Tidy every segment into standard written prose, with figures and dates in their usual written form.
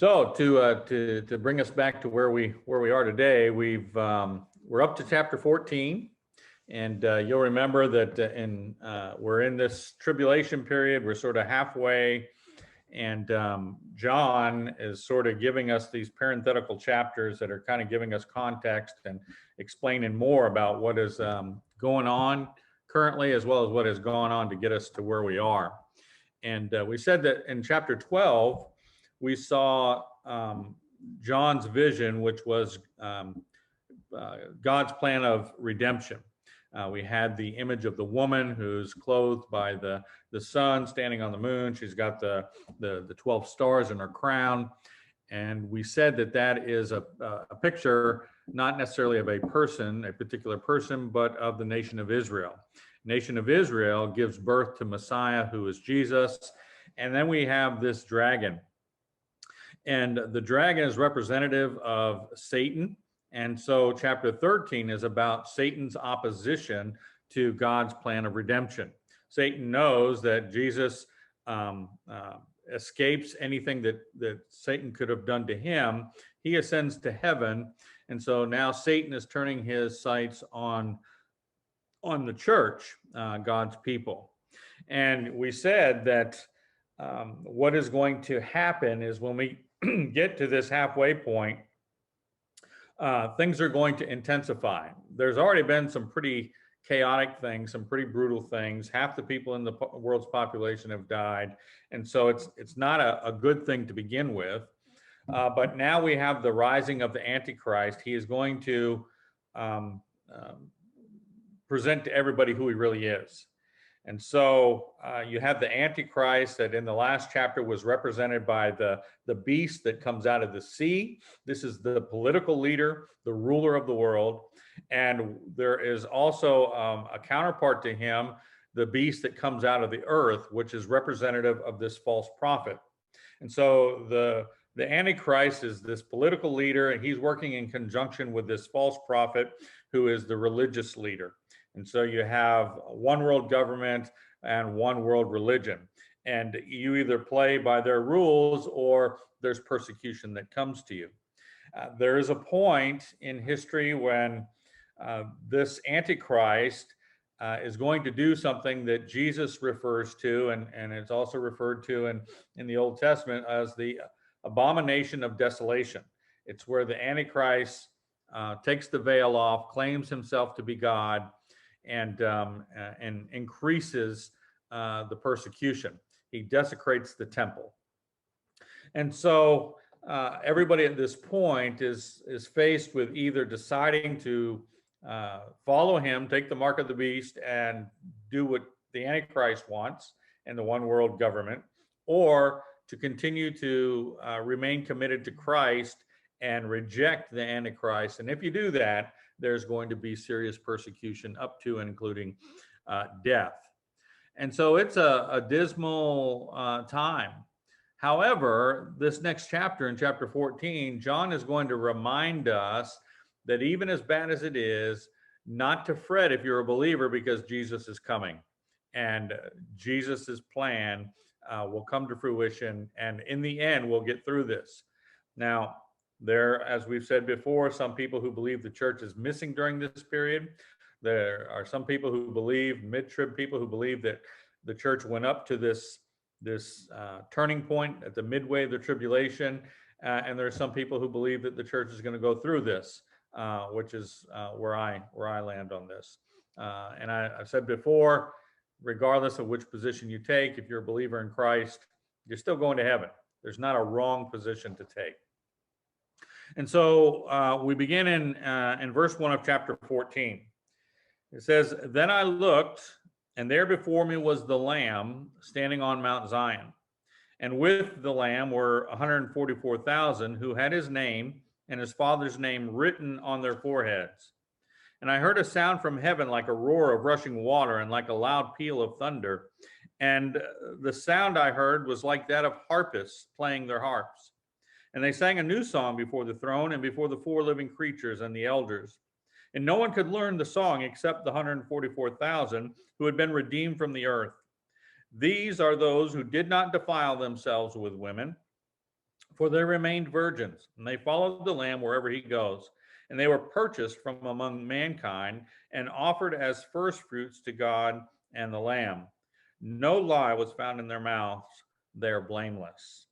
So to bring us back to where we are today, we're up to chapter 14, and you'll remember that we're in this tribulation period. We're sort of halfway, and John is sort of giving us these parenthetical chapters that are kind of giving us context and explaining more about what is going on currently, as well as what has gone on to get us to where we are. And we said that in chapter 12, we saw John's vision, which was God's plan of redemption. We had the image of the woman who's clothed by the sun standing on the moon. She's got the 12 stars in her crown. And we said that that is a picture, not necessarily of a particular person, but of the nation of Israel. Nation of Israel gives birth to Messiah, who is Jesus. And then we have this dragon. And the dragon is representative of Satan. And so chapter 13 is about Satan's opposition to God's plan of redemption. Satan knows that Jesus escapes anything that Satan could have done to him. He ascends to heaven. And so now Satan is turning his sights on the church, God's people. And we said that what is going to happen is when we get to this halfway point, things are going to intensify. There's already been some pretty chaotic things, some pretty brutal things. Half the people in the world's population have died. And so it's not a good thing to begin with. But now we have the rising of the Antichrist. He is going to present to everybody who he really is. And so you have the Antichrist that in the last chapter was represented by the beast that comes out of the sea. This is the political leader, the ruler of the world. And there is also a counterpart to him, the beast that comes out of the earth, which is representative of this false prophet. And so the Antichrist is this political leader, and he's working in conjunction with this false prophet who is the religious leader. And so you have one world government and one world religion. And you either play by their rules or there's persecution that comes to you. There is a point in history when this Antichrist is going to do something that Jesus refers to, and it's also referred to in the Old Testament as the abomination of desolation. It's where the Antichrist takes the veil off, claims himself to be God, and increases the persecution. He desecrates the temple. And so everybody at this point is faced with either deciding to follow him, take the mark of the beast, and do what the Antichrist wants and the one world government, or to continue to remain committed to Christ and reject the Antichrist. And if you do that, there's going to be serious persecution up to and including death. And so it's a dismal time. However, this next chapter, in chapter 14, John is going to remind us that even as bad as it is, not to fret if you're a believer, because Jesus is coming. And Jesus's plan will come to fruition. And in the end, we'll get through this. Now, there, as we've said before, some people who believe the church is missing during this period. There are some people who believe, mid-trib people who believe that the church went up to this turning point at the midway of the tribulation. And there are some people who believe that the church is going to go through this, which is where I land on this. And I've said before, regardless of which position you take, if you're a believer in Christ, you're still going to heaven. There's not a wrong position to take. And so we begin in verse 1 of chapter 14. It says, "Then I looked, and there before me was the Lamb standing on Mount Zion. And with the Lamb were 144,000 who had his name and his Father's name written on their foreheads. And I heard a sound from heaven like a roar of rushing water and like a loud peal of thunder. And the sound I heard was like that of harpists playing their harps. And they sang a new song before the throne and before the four living creatures and the elders. And no one could learn the song except the 144,000 who had been redeemed from the earth. These are those who did not defile themselves with women, for they remained virgins, and they followed the Lamb wherever he goes. And they were purchased from among mankind and offered as firstfruits to God and the Lamb. No lie was found in their mouths. They are blameless.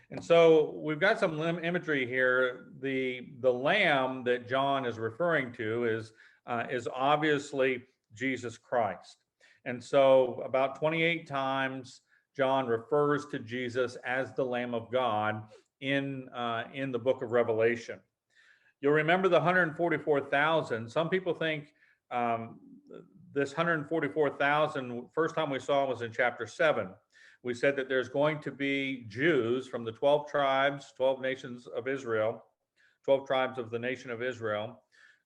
And so we've got some imagery here. The lamb that John is referring to is obviously Jesus Christ. And so about 28 times John refers to Jesus as the Lamb of God in the book of Revelation. You'll remember the 144,000. Some people think this 144,000, first time we saw was in chapter 7. We said that there's going to be Jews from the 12 tribes, 12 nations of Israel, 12 tribes of the nation of Israel,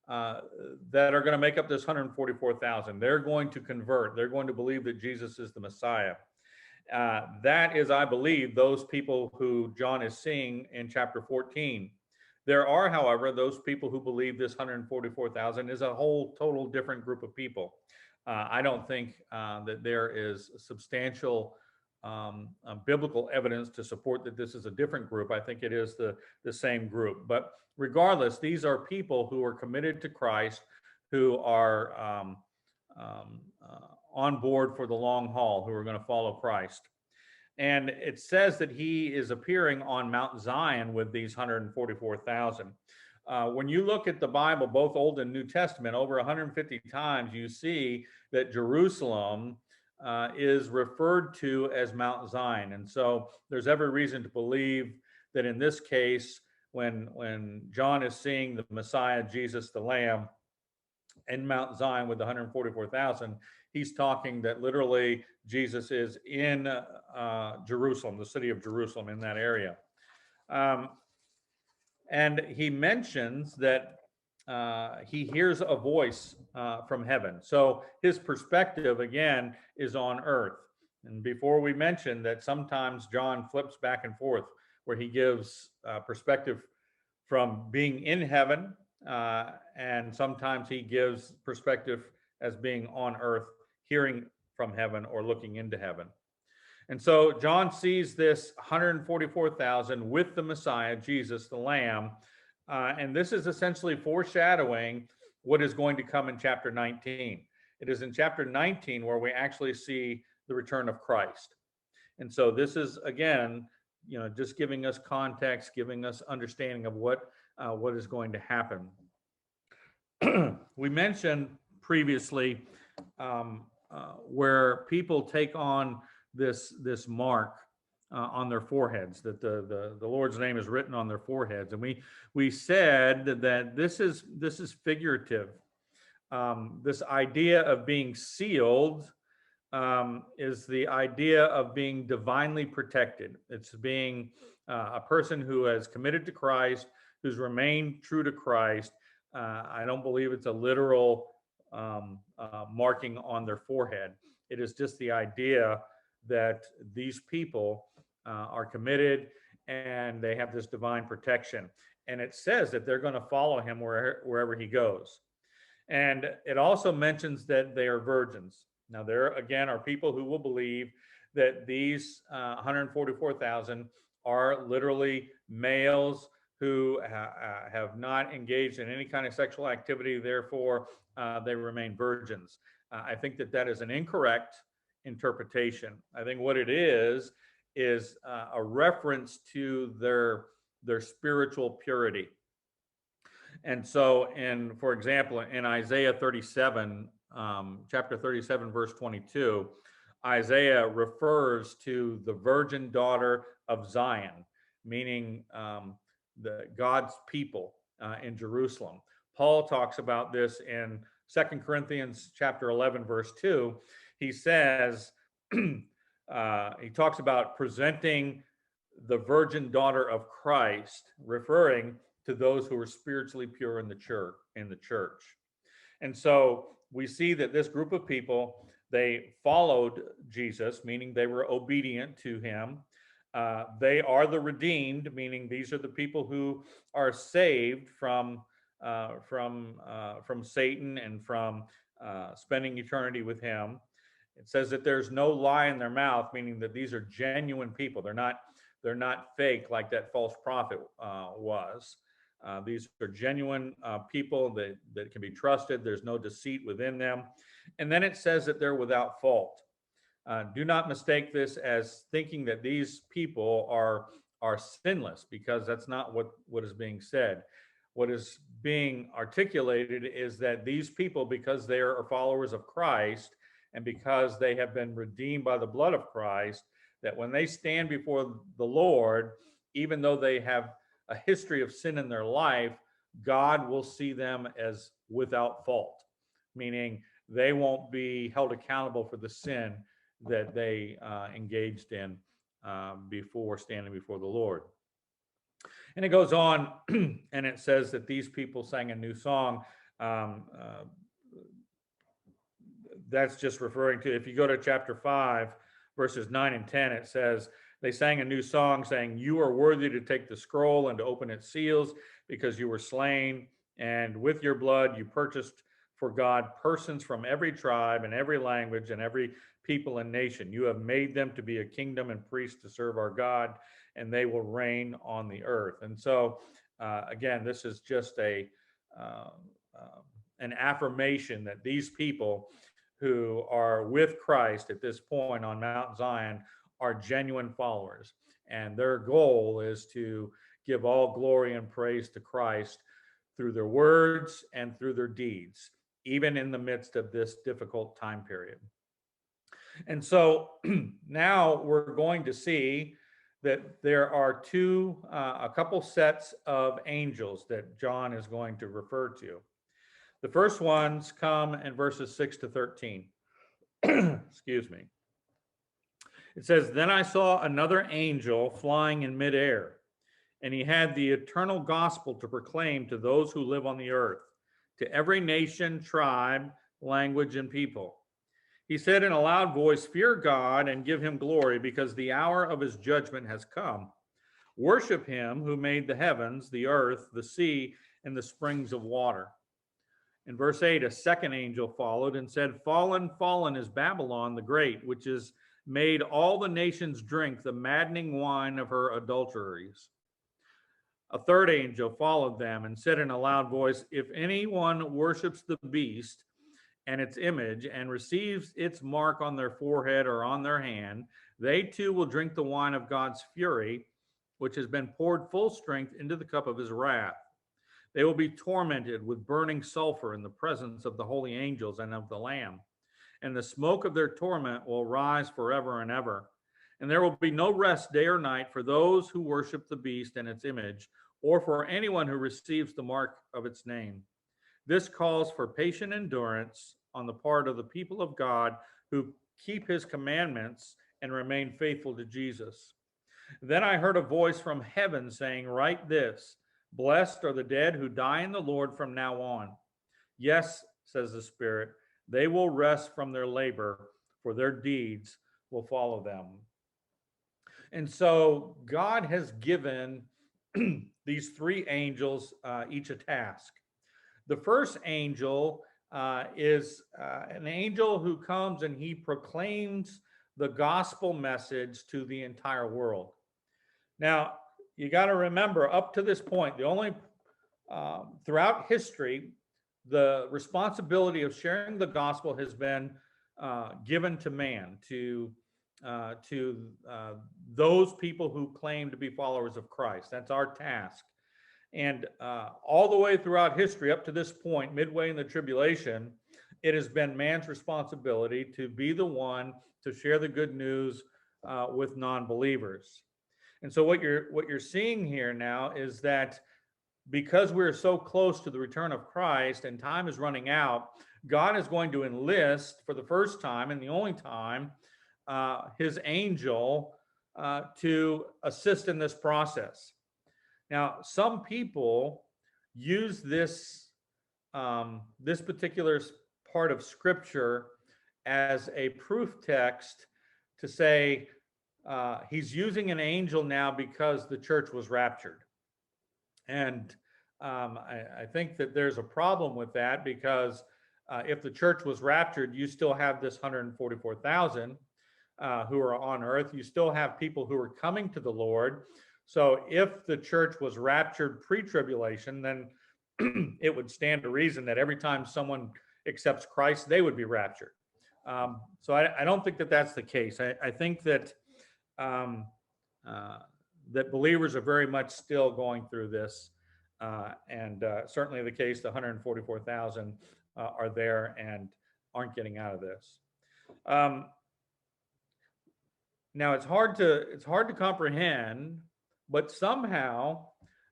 that are going to make up this 144,000. They're going to convert. They're going to believe that Jesus is the Messiah. That is, I believe, those people who John is seeing in chapter 14. There are, however, those people who believe this 144,000 is a whole total different group of people. I don't think that there is substantial biblical evidence to support that this is a different group. I think it is the same group. But regardless, these are people who are committed to Christ, who are on board for the long haul, who are going to follow Christ. And it says that he is appearing on Mount Zion with these 144,000. When you look at the Bible, both Old and New Testament, over 150 times, you see that Jerusalem is referred to as Mount Zion. And so there's every reason to believe that in this case, when John is seeing the Messiah, Jesus the Lamb, in Mount Zion with the 144,000, he's talking that literally Jesus is in Jerusalem, the city of Jerusalem, in that area. And he mentions that he hears a voice from heaven. So his perspective, again, is on earth. And before we mentioned that sometimes John flips back and forth, where he gives perspective from being in heaven, and sometimes he gives perspective as being on earth, hearing from heaven or looking into heaven. And so John sees this 144,000 with the Messiah, Jesus, the Lamb. And this is essentially foreshadowing what is going to come in chapter 19. It is in chapter 19 where we actually see the return of Christ. And so this is, again, just giving us context, giving us understanding of what is going to happen. We mentioned previously where people take on this mark on their foreheads, that the Lord's name is written on their foreheads, and we said that this is figurative. This idea of being sealed is the idea of being divinely protected. It's being a person who has committed to Christ, who's remained true to Christ. I don't believe it's a literal marking on their forehead. It is just the idea that these people are committed and they have this divine protection. And it says that they're going to follow him wherever he goes. And it also mentions that they are virgins. Now, there again are people who will believe that these 144,000 are literally males who have not engaged in any kind of sexual activity, therefore they remain virgins. I think that is an incorrect interpretation. I think what it is a reference to their spiritual purity. And so, for example, in Isaiah 37, chapter 37, verse 22, Isaiah refers to the virgin daughter of Zion, meaning God's people in Jerusalem. Paul talks about this in 2 Corinthians chapter 11, verse 2. He says, he talks about presenting the virgin daughter of Christ, referring to those who are spiritually pure in the church. And so we see that this group of people, they followed Jesus, meaning they were obedient to him. They are the redeemed, meaning these are the people who are saved from Satan and from spending eternity with him. It says that there's no lie in their mouth, meaning that these are genuine people. They're not They're not fake like that false prophet was. These are genuine people that can be trusted. There's no deceit within them. And then it says that they're without fault. Do not mistake this as thinking that these people are sinless, because that's not what is being said. What is being articulated is that these people, because they are followers of Christ and because they have been redeemed by the blood of Christ, that when they stand before the Lord, even though they have a history of sin in their life, God will see them as without fault, meaning they won't be held accountable for the sin that they engaged in before standing before the Lord. And it goes on and it says that these people sang a new song. That's just referring to, if you go to chapter 5, verses 9 and 10, it says, they sang a new song saying, "You are worthy to take the scroll and to open its seals, because you were slain, and with your blood you purchased for God persons from every tribe and every language and every people and nation. You have made them to be a kingdom and priests to serve our God, and they will reign on the earth." And so, again, this is just an affirmation that these people who are with Christ at this point on Mount Zion are genuine followers. And their goal is to give all glory and praise to Christ through their words and through their deeds, even in the midst of this difficult time period. And so now we're going to see that there are a couple sets of angels that John is going to refer to. The first ones come in verses 6 to 13. Excuse me. It says, "Then I saw another angel flying in midair, and he had the eternal gospel to proclaim to those who live on the earth, to every nation, tribe, language, and people. He said in a loud voice, 'Fear God and give him glory, because the hour of his judgment has come. Worship him who made the heavens, the earth, the sea, and the springs of water.' In verse 8, a second angel followed and said, 'Fallen, fallen is Babylon the Great, which has made all the nations drink the maddening wine of her adulteries.' A third angel followed them and said in a loud voice, 'If anyone worships the beast and its image and receives its mark on their forehead or on their hand, they too will drink the wine of God's fury, which has been poured full strength into the cup of his wrath. They will be tormented with burning sulfur in the presence of the holy angels and of the Lamb. And the smoke of their torment will rise forever and ever. And there will be no rest day or night for those who worship the beast and its image, or for anyone who receives the mark of its name. This calls for patient endurance on the part of the people of God who keep his commandments and remain faithful to Jesus.' Then I heard a voice from heaven saying, 'Write this: Blessed are the dead who die in the Lord from now on. Yes,' says the Spirit, 'they will rest from their labor, for their deeds will follow them.'" And so God has given these three angels each a task. The first angel is an angel who comes and he proclaims the gospel message to the entire world. Now, you got to remember, up to this point, the only throughout history, the responsibility of sharing the gospel has been given to man, to those people who claim to be followers of Christ. That's our task. And all the way throughout history, up to this point, midway in the tribulation, it has been man's responsibility to be the one to share the good news with non-believers. And so what you're seeing here now is that because we're so close to the return of Christ and time is running out, God is going to enlist for the first time and the only time his angel to assist in this process. Now, some people use this this particular part of Scripture as a proof text to say he's using an angel now because the church was raptured. And I think that there's a problem with that, because if the church was raptured, you still have this 144,000 who are on earth. You still have people who are coming to the Lord. So if the church was raptured pre-tribulation, then it would stand to reason that every time someone accepts Christ, they would be raptured. So I don't think that that's the case. I think that that believers are very much still going through this, and certainly the case, the 144,000 are there and aren't getting out of this. Now it's hard to comprehend, but somehow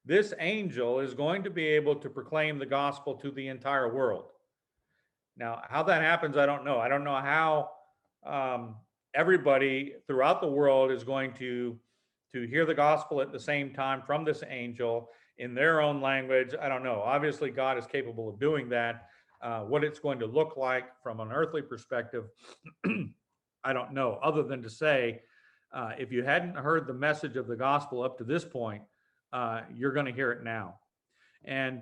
this angel is going to be able to proclaim the gospel to the entire world. Now, how that happens, I don't know. I don't know how everybody throughout the world is going to hear the gospel at the same time from this angel in their own language. I don't know. Obviously, God is capable of doing that. What it's going to look like from an earthly perspective, I don't know, other than to say, if you hadn't heard the message of the gospel up to this point, you're going to hear it now. And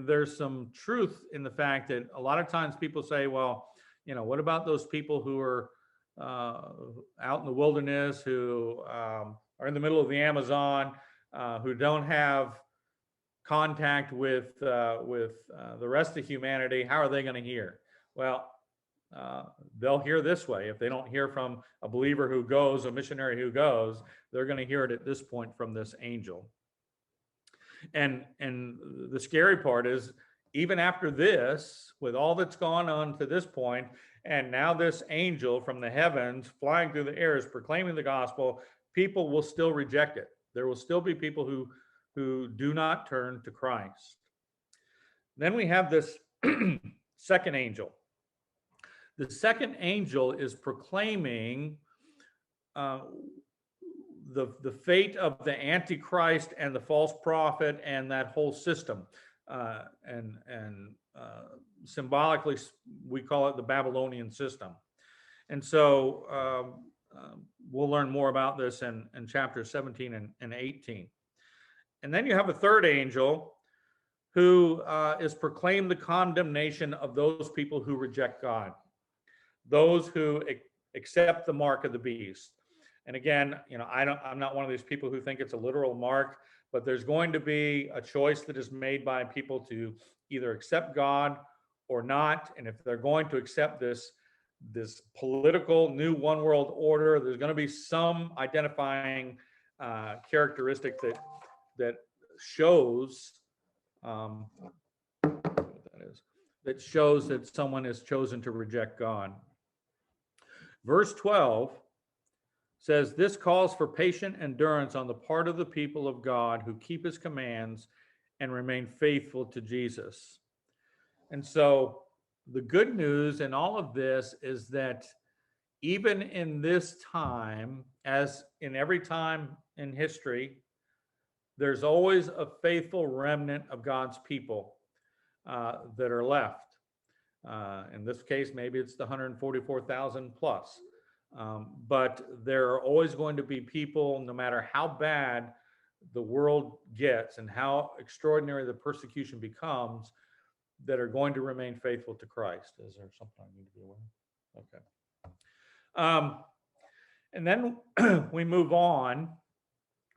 there's some truth in the fact that a lot of times people say, well, what about those people who are out in the wilderness, who are in the middle of the Amazon, who don't have contact with the rest of humanity? How are they going to hear? Well, they'll hear this way. If they don't hear from a believer who goes, a missionary who goes, they're going to hear it at this point from this angel. And the scary part is, even after this, with all that's gone on to this point, and now this angel from the heavens flying through the air is proclaiming the gospel, people will still reject it. There will still be people who do not turn to Christ. Then we have this second angel. The second angel is proclaiming the fate of the Antichrist and the false prophet and that whole system. And symbolically, we call it the Babylonian system. And so we'll learn more about this in chapters 17 and 18. And then you have a third angel who is proclaimed the condemnation of those people who reject God, those who accept the mark of the beast. And again, I'm not one of these people who think it's a literal mark, but there's going to be a choice that is made by people to either accept God or not. And if they're going to accept this political new one world order, there's going to be some identifying characteristic that shows that shows that someone has chosen to reject God. Verse 12 says, this calls for patient endurance on the part of the people of God who keep his commands and remain faithful to Jesus. And so the good news in all of this is that even in this time, as in every time in history, there's always a faithful remnant of God's people that are left. In this case, maybe it's the 144,000 plus. But there are always going to be people, no matter how bad the world gets and how extraordinary the persecution becomes, that are going to remain faithful to Christ. Is there something I need to be aware of? Okay. And then we move on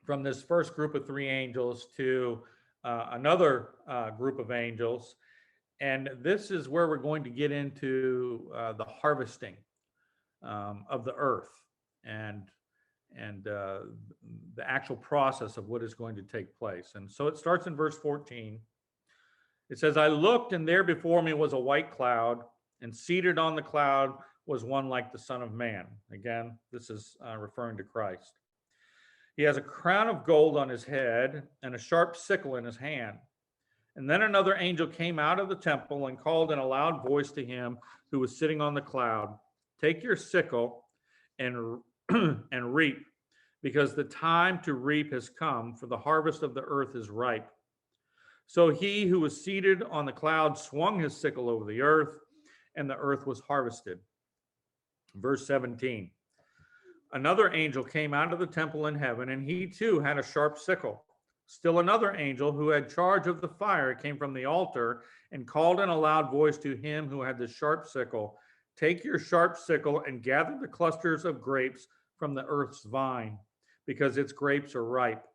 from this first group of three angels to another group of angels. And this is where we're going to get into the harvesting of the earth and the actual process of what is going to take place. And so it starts in verse 14. It says, I looked, and there before me was a white cloud, and seated on the cloud was one like the Son of Man. Again, this is referring to Christ. He has a crown of gold on his head and a sharp sickle in his hand. And then another angel came out of the temple and called in a loud voice to him who was sitting on the cloud, take your sickle and reap, because the time to reap has come, for the harvest of the earth is ripe. So he who was seated on the cloud swung his sickle over the earth, and the earth was harvested. Verse 17. Another angel came out of the temple in heaven, and he too had a sharp sickle. Still another angel who had charge of the fire came from the altar and called in a loud voice to him who had the sharp sickle, take your sharp sickle and gather the clusters of grapes from the earth's vine, because its grapes are ripe.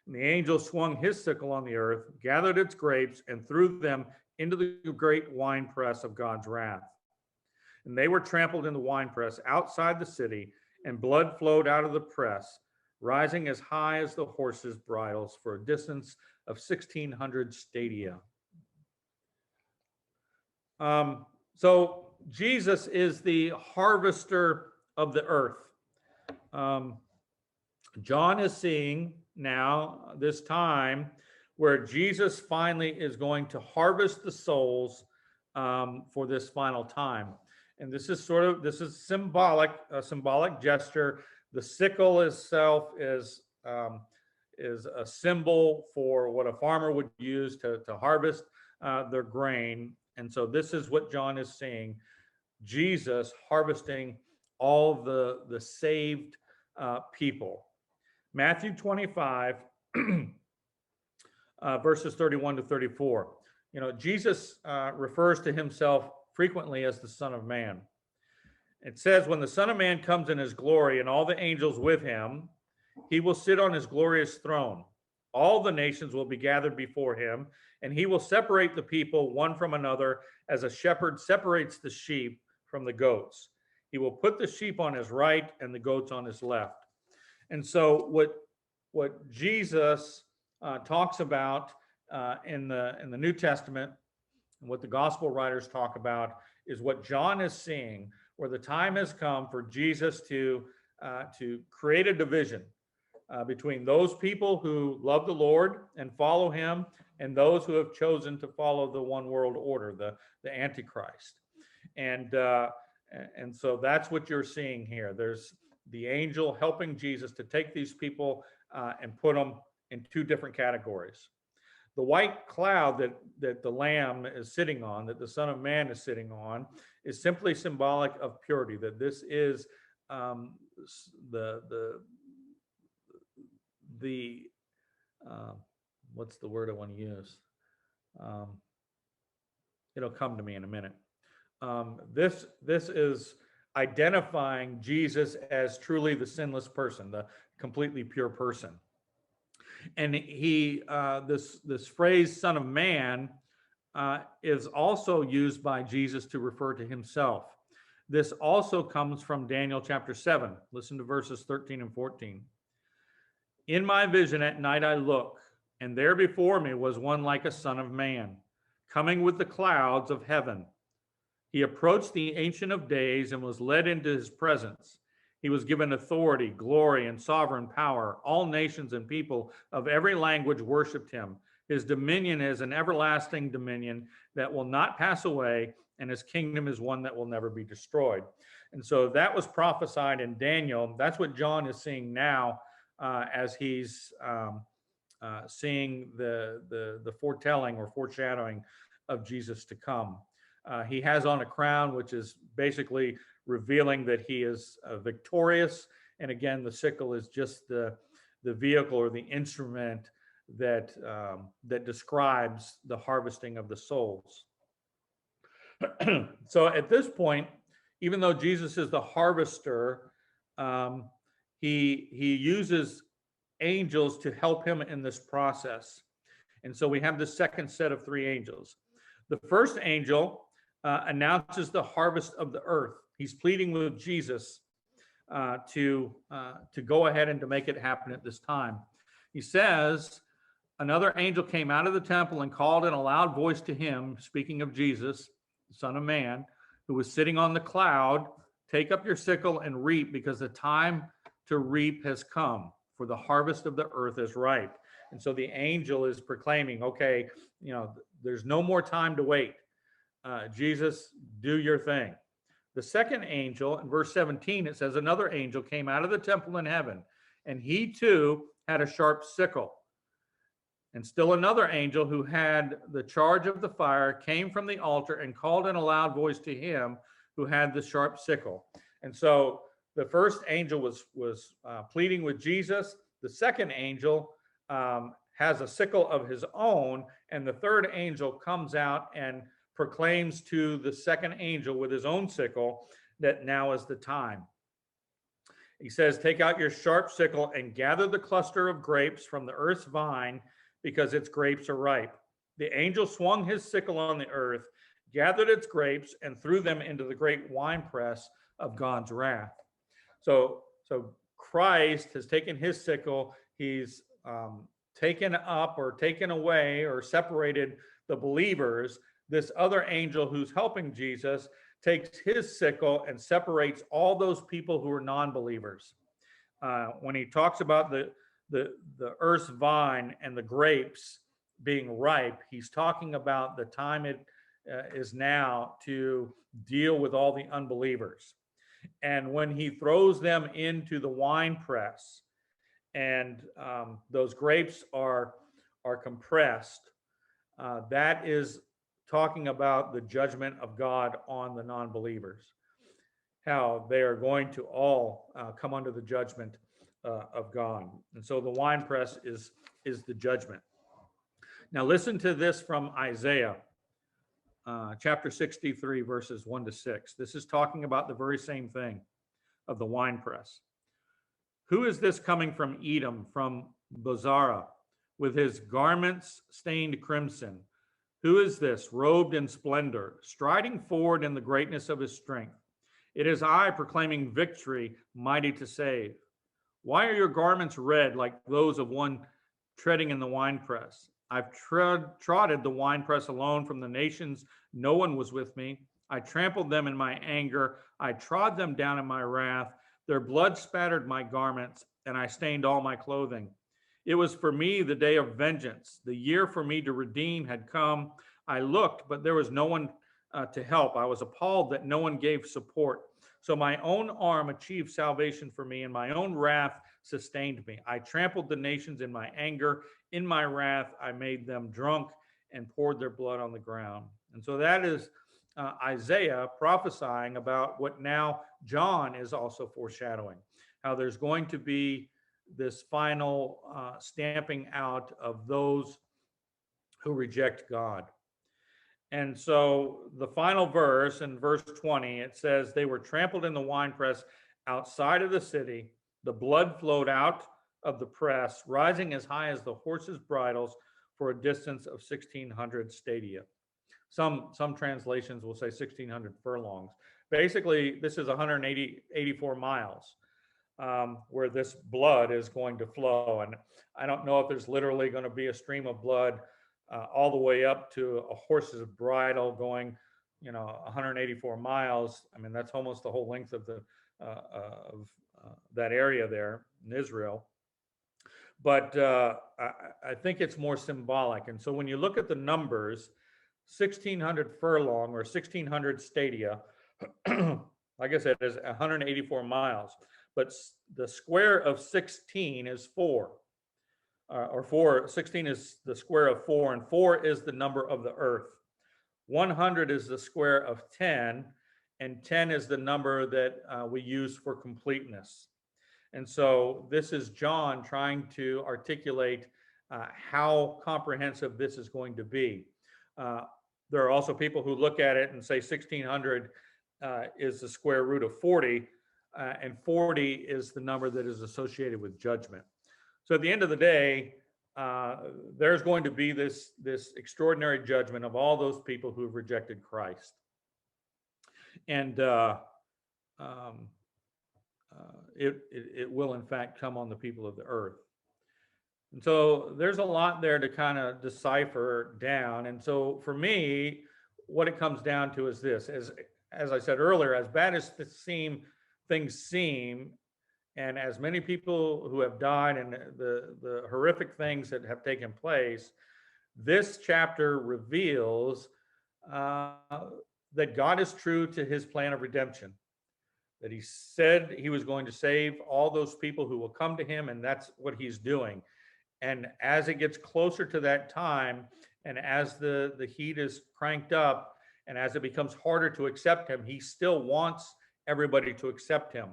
And the angel swung his sickle on the earth, gathered its grapes, and threw them into the great winepress of God's wrath. And they were trampled in the winepress outside the city, and blood flowed out of the press, rising as high as the horses' bridles for a distance of 1,600 stadia. So Jesus is the harvester of the earth. John is seeing now this time where Jesus finally is going to harvest the souls for this final time. And this is symbolic, a symbolic gesture. The sickle itself is a symbol for what a farmer would use to harvest their grain. And so this is what John is seeing: Jesus harvesting all the saved people. Matthew 25, verses 31 to 34. You know, Jesus refers to himself frequently as the Son of Man. It says, when the Son of Man comes in his glory and all the angels with him, he will sit on his glorious throne. All the nations will be gathered before him, and he will separate the people one from another as a shepherd separates the sheep from the goats. He will put the sheep on his right and the goats on his left. And so what Jesus talks about in the New Testament, and what the gospel writers talk about, is what John is seeing, where the time has come for Jesus to create a division between those people who love the Lord and follow him, and those who have chosen to follow the one world order, the Antichrist. And so that's what you're seeing here. There's the angel helping Jesus to take these people and put them in two different categories. The white cloud that the Lamb is sitting on, that the Son of Man is sitting on, is simply symbolic of purity. That this is what's the word I want to use? It'll come to me in a minute. This is identifying Jesus as truly the sinless person, the completely pure person. And he this phrase "Son of Man" is also used by Jesus to refer to himself. This also comes from Daniel chapter 7. Listen to verses 13 and 14. In my vision at night I looked, and there before me was one like a son of man, coming with the clouds of heaven. He approached the Ancient of Days and was led into his presence. He was given authority, glory, and sovereign power. All nations and people of every language worshiped him. His dominion is an everlasting dominion that will not pass away, and his kingdom is one that will never be destroyed. And so that was prophesied in Daniel. That's what John is seeing now as he's seeing the foretelling or foreshadowing of Jesus to come. He has on a crown, which is basically revealing that he is victorious. And again, the sickle is just the vehicle or the instrument that describes the harvesting of the souls. So at this point, even though Jesus is the harvester, he uses angels to help him in this process. And so we have the second set of three angels. The first angel announces the harvest of the earth. He's pleading with Jesus to go ahead and to make it happen at this time. He says, another angel came out of the temple and called in a loud voice to him, speaking of Jesus, the Son of Man, who was sitting on the cloud, take up your sickle and reap, because the time to reap has come, for the harvest of the earth is ripe. And so the angel is proclaiming, okay, there's no more time to wait. Jesus, do your thing. The second angel, in verse 17, it says, another angel came out of the temple in heaven, and he too had a sharp sickle. And still another angel, who had the charge of the fire, came from the altar and called in a loud voice to him who had the sharp sickle. And so the first angel was pleading with Jesus. The second angel has a sickle of his own, and the third angel comes out and proclaims to the second angel with his own sickle that now is the time. He says, "Take out your sharp sickle and gather the cluster of grapes from the earth's vine, because its grapes are ripe." The angel swung his sickle on the earth, gathered its grapes, and threw them into the great winepress of God's wrath. So Christ has taken his sickle. He's taken up or taken away or separated the believers. This other angel who's helping Jesus takes his sickle and separates all those people who are non-believers. When he talks about the earth's vine and the grapes being ripe, he's talking about the time it is now to deal with all the unbelievers. And when he throws them into the wine press, and those grapes are compressed, that is talking about the judgment of God on the non-believers, how they are going to all come under the judgment of God. And so the winepress is the judgment. Now listen to this from Isaiah chapter 63, verses 1 to 6. This is talking about the very same thing of the winepress. "Who is this coming from Edom, from Bozrah, with his garments stained crimson? Who is this, robed in splendor, striding forward in the greatness of his strength? It is I, proclaiming victory, mighty to save. Why are your garments red like those of one treading in the winepress? I've trotted the winepress alone from the nations. No one was with me. I trampled them in my anger. I trod them down in my wrath. Their blood spattered my garments, and I stained all my clothing. It was for me the day of vengeance. The year for me to redeem had come. I looked, but there was no one to help. I was appalled that no one gave support. So my own arm achieved salvation for me, and my own wrath sustained me. I trampled the nations in my anger. In my wrath, I made them drunk and poured their blood on the ground." And so that is Isaiah prophesying about what now John is also foreshadowing, how there's going to be this final stamping out of those who reject God. And so the final verse, in verse 20, it says, "They were trampled in the winepress outside of the city. The blood flowed out of the press, rising as high as the horses' bridles for a distance of 1,600 stadia." Some translations will say 1,600 furlongs. Basically, this is 184 miles where this blood is going to flow. And I don't know if there's literally going to be a stream of blood all the way up to a horse's bridle going, 184 miles. I mean, that's almost the whole length of that area there in Israel. But I think it's more symbolic. And so when you look at the numbers, 1,600 furlong or 1,600 stadia, like I said, is 184 miles. But the square of 16 is 4. Or 4, 16 is the square of 4, and 4 is the number of the earth. 100 is the square of 10, and 10 is the number that we use for completeness. And so this is John trying to articulate how comprehensive this is going to be. There are also people who look at it and say 1,600 is the square root of 40, and 40 is the number that is associated with judgment. So at the end of the day, there's going to be this extraordinary judgment of all those people who have rejected Christ. And it will, in fact, come on the people of the earth. And so there's a lot there to kind of decipher down. And so for me, what it comes down to is this. As I said earlier, as bad as things seem, and as many people who have died and the horrific things that have taken place, this chapter reveals that God is true to his plan of redemption, that he said he was going to save all those people who will come to him, and that's what he's doing. And as it gets closer to that time, and as the heat is cranked up, and as it becomes harder to accept him, he still wants everybody to accept him.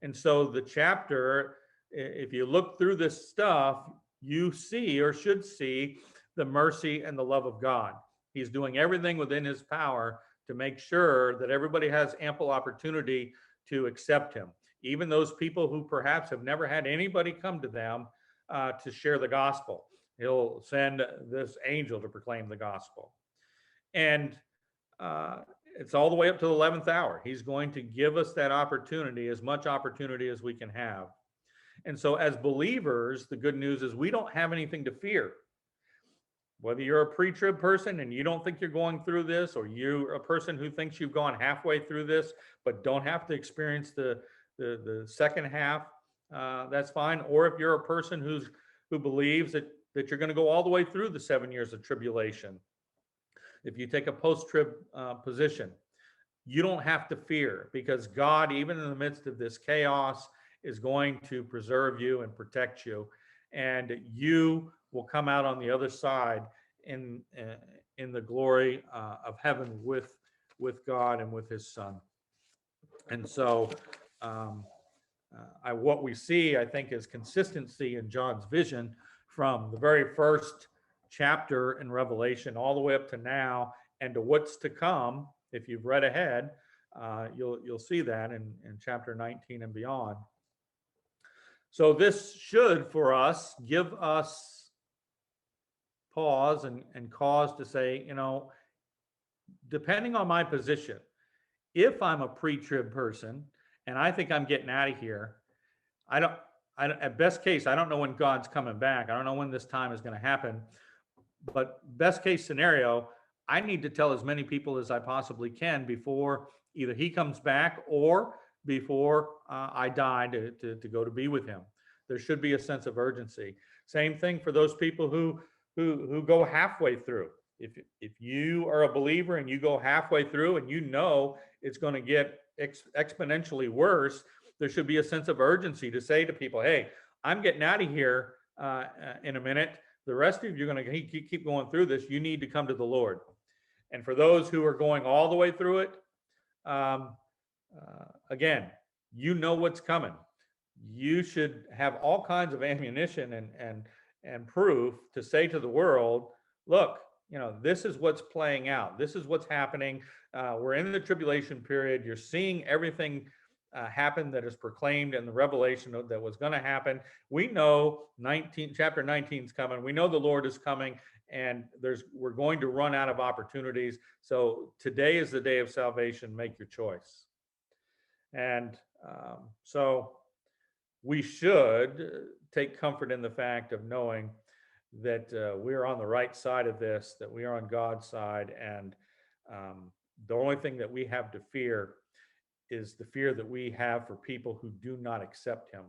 And so the chapter, if you look through this stuff, you see or should see the mercy and the love of God. He's doing everything within his power to make sure that everybody has ample opportunity to accept him, even those people who perhaps have never had anybody come to them to share the gospel. He'll send this angel to proclaim the gospel. And uh, it's all the way up to the 11th hour. He's going to give us that opportunity, as much opportunity as we can have. And so, as believers, the good news is we don't have anything to fear. Whether you're a pre-trib person and you don't think you're going through this, or you're a person who thinks you've gone halfway through this but don't have to experience the second half, that's fine. Or if you're a person who believes that you're going to go all the way through the 7 years of tribulation, if you take a post-trib position, you don't have to fear, because God, even in the midst of this chaos, is going to preserve you and protect you, and you will come out on the other side in the glory of heaven with God and with His Son. And so, what we see, I think, is consistency in John's vision from the very first chapter in Revelation all the way up to now, and to what's to come. If you've read ahead, you'll see that in chapter 19 and beyond. So this should, for us, give us pause and cause to say, depending on my position, if I'm a pre-trib person and I think I'm getting out of here, at best case, I don't know when God's coming back. I don't know when this time is going to happen. But best case scenario, I need to tell as many people as I possibly can before either He comes back or before I die to go to be with Him. There should be a sense of urgency. Same thing for those people who go halfway through. If you are a believer and you go halfway through and it's going to get exponentially worse, there should be a sense of urgency to say to people, hey, I'm getting out of here in a minute. The rest of you are going to keep going through this. You need to come to the Lord. And for those who are going all the way through it, again, what's coming. You should have all kinds of ammunition and proof to say to the world, look, this is what's playing out. This is what's happening. We're in the tribulation period. You're seeing everything happen that is proclaimed in the revelation that was going to happen. We know chapter 19 is coming. We know the Lord is coming, and we're going to run out of opportunities. So today is the day of salvation. Make your choice. And so we should take comfort in the fact of knowing that we are on the right side of this, that we are on God's side, and the only thing that we have to fear is the fear that we have for people who do not accept Him,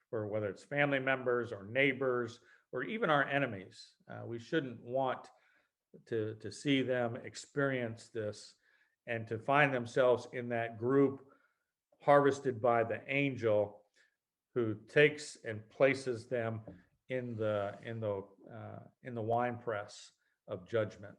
for whether it's family members or neighbors or even our enemies. We shouldn't want to see them experience this and to find themselves in that group harvested by the angel who takes and places them in the winepress of judgment.